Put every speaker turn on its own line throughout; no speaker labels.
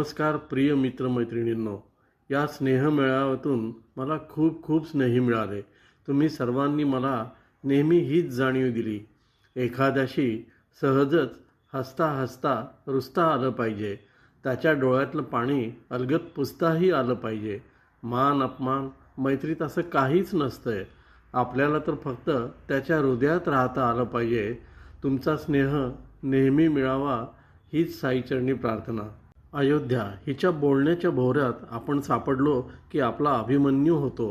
नमस्कार प्रिय मित्रमैत्रिणींनो. या स्नेहमेळाव्यातून मला खूप खूप स्नेही मिळाले. तुम्ही सर्वांनी मला नेहमी हीच जाणीव दिली, एखाद्याशी सहजच हसता हसता रुसता आलं पाहिजे, त्याच्या डोळ्यातलं पाणी अलगद पुसताही आलं पाहिजे. मान अपमान मैत्रीत असं काहीच नसतंय. आपल्याला तर फक्त त्याच्या हृदयात राहता आलं पाहिजे. तुमचा स्नेह नेहमी मिळावा हीच साईचरणी प्रार्थना. अयोध्या हिच्या बोलण्याच्या भोवऱ्यात आपण सापडलो की आपला अभिमन्यू होतो.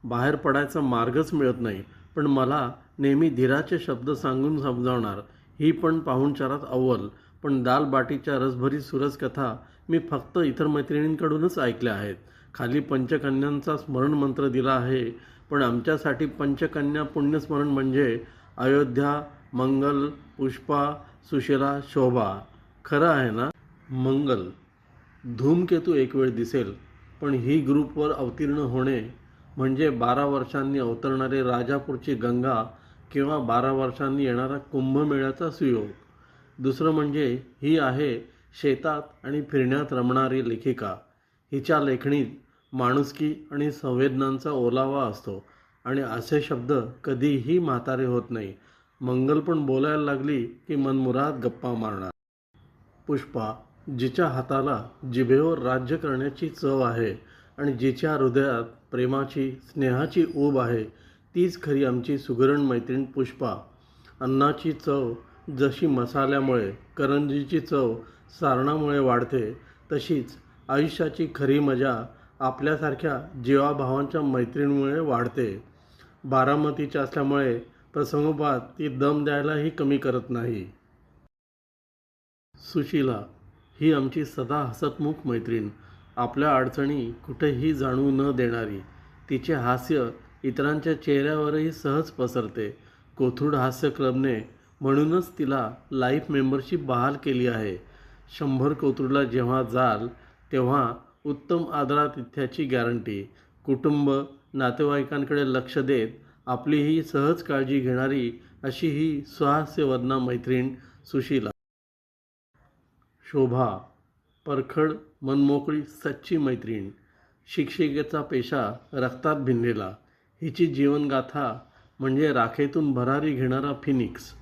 बाहेर पडायचा मार्गच मिळत नाही. पण मला नेहमी धीराचे शब्द सांगून समजावणार ही पण पाहुणचारात अव्वल. पण दालबाटीच्या रसभरी सुरज कथा मी फक्त इतर मैत्रिणींकडूनच ऐकल्या आहेत. खाली पंचकन्यांचा स्मरणमंत्र दिला आहे, पण आमच्यासाठी पंचकन्या पुण्यस्मरण म्हणजे अयोध्या, मंगल, पुष्पा, सुशीला, शोभा. खरं आहे ना? मंगल धूमकेतू एक वेळ दिसेल, पण ही ग्रुपवर अवतीर्ण होणे म्हणजे 12 वर्षांनी अवतरणारे राजापूरची गंगा किंवा 12 वर्षांनी येणारा कुंभमेळ्याचा सुयोग. दुसरं म्हणजे ही आहे शेतात आणि फिरण्यात रमणारी लेखिका. हिच्या लेखणीत माणुसकी आणि संवेदनांचा ओलावा असतो आणि असे शब्द कधीही म्हातारे होत नाही. मंगल पण बोलायला लागली की मनमुराद गप्पा मारणार. पुष्पा जिच्या हाताला जिभेवर राज्य करण्याची चव आहे आणि जिच्या हृदयात प्रेमाची स्नेहाची ऊब आहे, तीच खरी आमची सुगरण मैत्रीण पुष्पा. अन्नाची चव जशी मसाल्यामुळे, करंजीची चव सारणामुळे वाढते, तशीच आयुष्याची खरी मजा आपल्यासारख्या जीवाभावांच्या मैत्रिणीमुळे वाढते. बारामतीच्या असल्यामुळे प्रसंगोपात ती दम द्यायलाही कमी करत नाही. सुशीला ही आमची सदा हसतमुख मैत्रीण, आपल्या अडचणी कुठेही जाणवू न देणारी. तिचे हास्य इतरांच्या चेहऱ्यावरही सहज पसरते. कोथरूड हास्य क्लबने म्हणूनच तिला लाईफ मेंबरशिप बहाल केली आहे. 100 कोथरूडला जेव्हा जाल तेव्हा उत्तम आदरातिथ्याची गॅरंटी. कुटुंब नातेवाईकांकडे लक्ष देत आपलीही सहज काळजी घेणारी अशी ही सुहास्यवदना मैत्रीण सुशीला. शोभा परखड मनमोकळी सच्ची मैत्रीण. शिक्षिकेचा पेशा रक्तात भिनलेला. हिची जीवनगाथा म्हणजे राखेतून भरारी घेणारा फिनिक्स.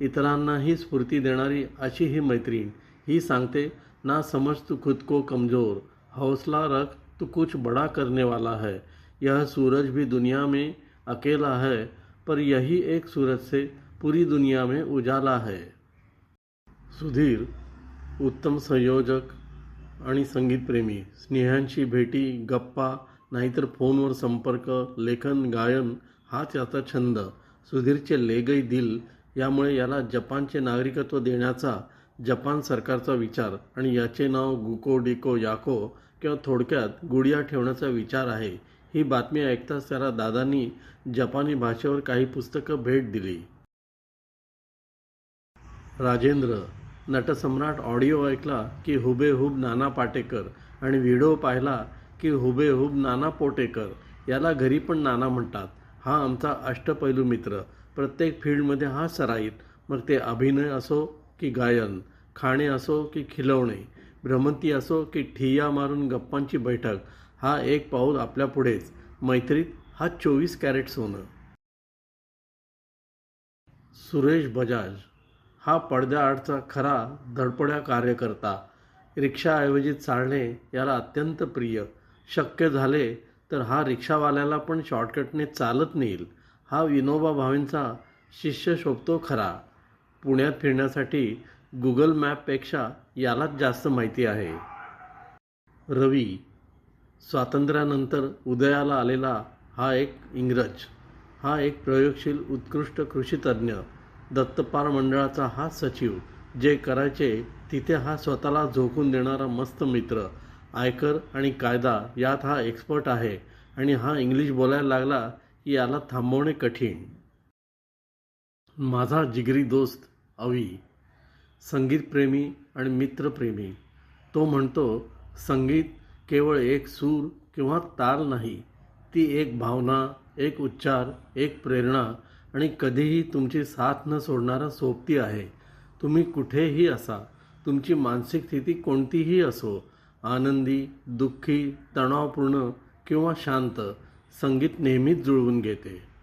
इतरांनाही स्फूर्ती देणारी अशी ही मैत्रीण. ही सांगते ना समझ तू खुद को कमज़ोर, हौसला रख तू कुछ बड़ा करने वाला है. यह सूरज भी दुनिया में अकेला है, पर यही एक सूरज से पूरी दुनिया में उजाला है. सुधीर उत्तम संयोजक आणि संगीतप्रेमी. स्नेहांची भेटी, गप्पा, नाहीतर फोनवर संपर्क, लेखन, गायन हा त्याचा छंद. सुधीरचे लेगई दिल यामुळे याला जपानचे नागरिकत्व देण्याचा जपान सरकारचा विचार आणि याचे नाव गुको डिको याको किंवा थोडक्यात गुडिया ठेवण्याचा विचार आहे. ही बातमी ऐकताच त्याला दादांनी जपानी भाषेवर काही पुस्तकं भेट दिली. राजेंद्र नटसम्राट ऑडिओ ऐकला की हुबेहूब नाना पाटेकर आणि व्हिडिओ पाहिला की हुबेहूब नाना पोटेकर. याला घरी पण नाना म्हणतात. हा आमचा अष्टपैलू मित्र. प्रत्येक फील्डमध्ये हा सराईत. मग ते अभिनय असो की गायन, खाणे असो की खिलवणे, भ्रमंती असो की ठिय्या मारून गप्पांची बैठक. हा एक पाऊल आपल्या पुढेच. मैत्रीत हा 24 कॅरेट सोनं. सुरेश बजाज हा पडद्याआडचा खरा धडपड्या कार्यकर्ता. रिक्षाऐवजी चालणे याला अत्यंत प्रिय. शक्य झाले तर हा रिक्षावाल्याला पण शॉर्टकटने चालत नेईल. हा विनोबा भावेंचा शिष्य शोभतो खरा. पुण्यात फिरण्यासाठी गुगल मॅपपेक्षा यालाच जास्त माहिती आहे. रवी स्वातंत्र्यानंतर उदयाला आलेला हा एक इंग्रज. हा एक प्रयोगशील उत्कृष्ट कृषीतज्ञ. दत्तपाल मंडळाचा हा सचिव. जे करायचे तिथे हा स्वतःला झोकून देणारा मस्त मित्र. आयकर आणि कायदा यात हा एक्सपर्ट आहे आणि हा इंग्लिश बोलायला लागला की याला थांबवणे कठीण. माझा जिगरी दोस्त अवी संगीतप्रेमी आणि मित्रप्रेमी. तो म्हणतो संगीत केवळ एक सूर किंवा ताल नाही, ती एक भावना, एक उच्चार, एक प्रेरणा आणि कधीही तुमची साथ न सोडणारा सोबती आहे. तुम्ही कुठेही असा, तुमची मानसिक स्थिती कोणतीही असो, आनंदी, दुःखी, तणावपूर्ण किंवा शांत, संगीत नेहमीच जुळवून घेते.